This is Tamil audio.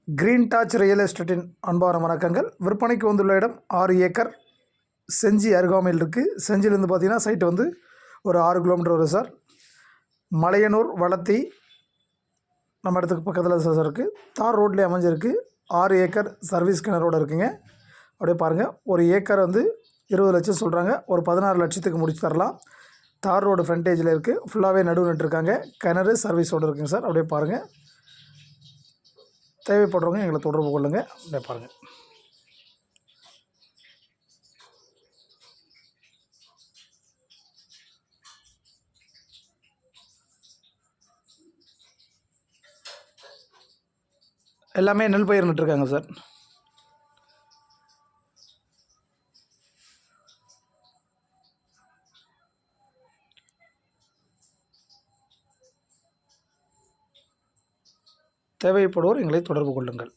கிரீன் டாச் ரியல் எஸ்டேட்டின் அன்பான வணக்கங்கள். விற்பனைக்கு வந்துள்ள இடம் 6 ஏக்கர் செஞ்சி அருகாமையில் இருக்குது. செஞ்சிலேருந்து பார்த்தீங்கன்னா சைட்டு வந்து ஒரு 6 கிலோமீட்டர் வரும் சார். மலையனூர் வளத்தி நம்ம இடத்துக்கு பக்கத்தில் சார் இருக்குது. தார் ரோட்லேயே அமைஞ்சிருக்கு. 6 ஏக்கர் சர்வீஸ் கிணறோடு இருக்குங்க. அப்படியே பாருங்கள், ஒரு ஏக்கர் வந்து 20 லட்சம் சொல்கிறாங்க. ஒரு 16 லட்சத்துக்கு முடிச்சு தரலாம். தார் ரோடு ஃப்ரண்டேஜில் இருக்குது. ஃபுல்லாகவே நடுவு நட்டுருக்காங்க. கிணறு சர்வீஸோடு இருக்குங்க சார். அப்படியே பாருங்கள், தேவைப்படுறவங்க எங்களை தொடர்பு கொள்ளுங்கள். அப்படியே பாருங்கள், எல்லாமே நெல் பயிர் நட்டுருக்காங்க சார். தேவைப்படுவோர் எங்களை தொடர்பு கொள்ளுங்கள்.